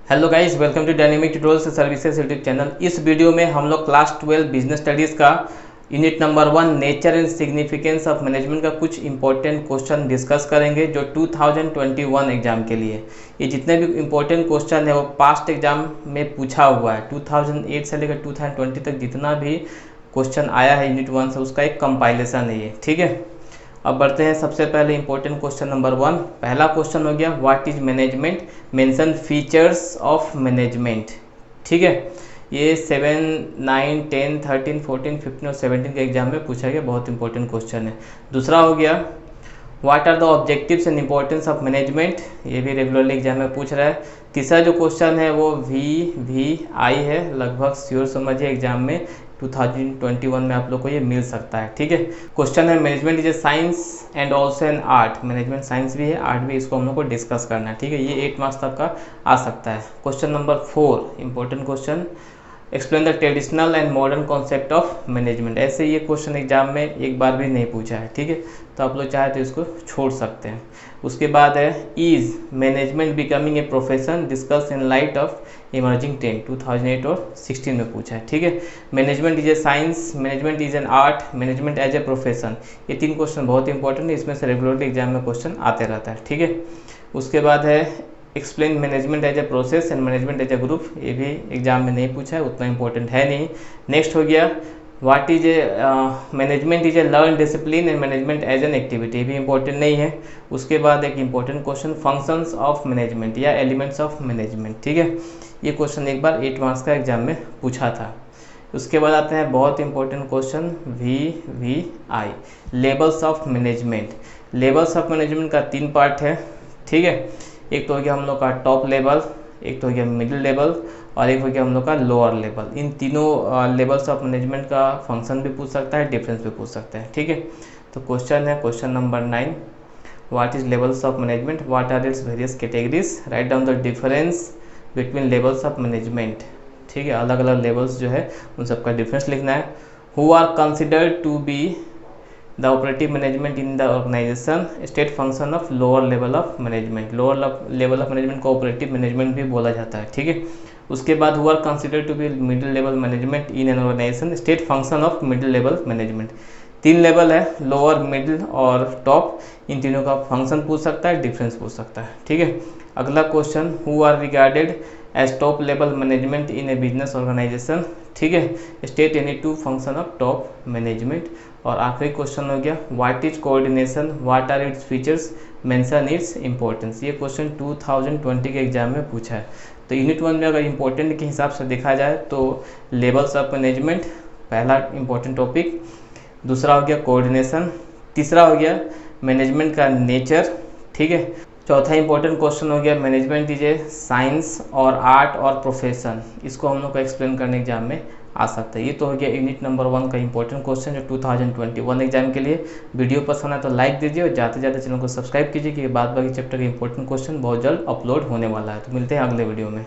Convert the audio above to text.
Hello guys, welcome to dynamic tutorials services YouTube channel. इस video में हम लोग क्लास 12 बिजनेस स्टडीज़ का unit number 1 nature and significance of management का कुछ इंपॉर्टेंट क्वेश्चन डिस्कस करेंगे जो 2021 एग्जाम के लिए। ये जितने भी इंपॉर्टेंट क्वेश्चन है वो पास्ट एग्जाम में पूछा हुआ है। 2008 से लेकर 2020 तक जितना भी क्वेश्चन आया है यूनिट 1 से उसका एक कंपाइलेशन है ये, ठीक है। अब बढ़ते हैं सबसे पहले इंपॉर्टेंट क्वेश्चन नंबर 1। पहला क्वेश्चन हो गया what is management, mention features of management, ठीक है। ये 7, 9, 10, 13, 14, 15 और 17 के एग्जाम में पूछा गया, बहुत इंपॉर्टेंट क्वेश्चन है। दूसरा हो गया what are the objectives and importance of management, ये भी रेगुलरली एग्जाम में पूछ रहा है। तीसरा जो क्वेश्चन है वो VI है, लगभग श्योर समझिए एग्जाम में 2021 में आप लोग को ये मिल सकता है, ठीक है। क्वेश्चन है management is a science and also an art, management science भी है आर्ट भी, इसको हम लोग को डिस्कस करना है, ठीक है। ये 8 मार्क्स तक का आ सकता है। Question number 4 important question, explain the traditional and modern concept of management. ऐसे ये क्वेश्चन एग्जाम में एक बार भी नहीं पूछा है, ठीक है, तो आप लोग चाहे तो इसको छोड़ सकते हैं। उसके बाद है is management becoming a profession, discuss in light of emerging trend, 2008 और 16 में पूछा है, ठीक है। Management is a science, management is an art, management as a profession, ये 3 क्वेश्चन बहुत इंपॉर्टेंट है, इसमें से रेगुलरली एग्जाम में क्वेश्चन आते रहता है, ठीक है। उसके बाद है explain management as a process and management as a group, ये भी एग्जाम में नहीं पूछा है, उतना इंपॉर्टेंट है नहीं। नेक्स्ट हो गया what is a management is a learn discipline and management as an activity, ये भी इंपॉर्टेंट नहीं है। उसके बाद एक important question functions of management या एलिमेंट्स ऑफ मैनेजमेंट, ठीक है। ये क्वेश्चन एक बार 8 मार्क्स का एग्जाम में पूछा था। उसके बाद आते हैं बहुत important question VI levels of management. Levels of management का 3 पार्ट है, ठीक है। एक तो हो गया हम लोग का टॉप लेवल, एक तो हो गया मिडिल लेवल और एक हो गया हम लोग का लोअर लेवल। इन तीनों लेवल्स ऑफ मैनेजमेंट का फंक्शन भी पूछ सकता है, डिफरेंस भी पूछ सकता है, ठीक है। तो क्वेश्चन है question number 9 what is levels of management, what are its various categories, write down the difference between levels of management, ठीक है। अलग अलग लेवल्स जो है उन सबका डिफरेंस लिखना है। Who are considered to be the operative management in the organisation, state function of lower level of management, lower level of management को ऑपरेटिव मैनेजमेंट भी बोला जाता है, ठीक है। उसके बाद who are considered to be middle level management in an organisation, state function of middle level management. 3 level है, लोअर मिडिल और टॉप, इन तीनों का फंक्शन पूछ सकता है, डिफरेंस पूछ सकता है, ठीक है। अगला question who are regarded as top level management in a business organisation, ठीक है, state any 2 function of top management. और आखिरी क्वेश्चन हो गया what is coordination, what are its features, mention its importance. ये क्वेश्चन 2020 के एग्जाम में पूछा है। तो यूनिट 1 में अगर इंपॉर्टेंट के हिसाब से देखा जाए तो लेवल्स ऑफ मैनेजमेंट पहला इंपॉर्टेंट टॉपिक, दूसरा हो गया कोऑर्डिनेशन, तीसरा हो गया मैनेजमेंट का नेचर, ठीक है। चौथा इंपॉर्टेंट क्वेश्चन हो गया मैनेजमेंट इज ए साइंस और आर्ट और प्रोफेशन, इसको हम लोग को एक्सप्लेन करने एग्जाम में आ सकता है। ये तो हो गया यूनिट नंबर 1 का इंपॉर्टेंट क्वेश्चन जो 2021 एग्जाम के लिए। वीडियो पसंद है तो लाइक दीजिए और जाते जाते चैनल को सब्सक्राइब कीजिए कि बाद बाकी चैप्टर का इंपॉर्टेंट क्वेश्चन बहुत जल्द अपलोड होने वाला है। तो मिलते हैं अगले वीडियो में।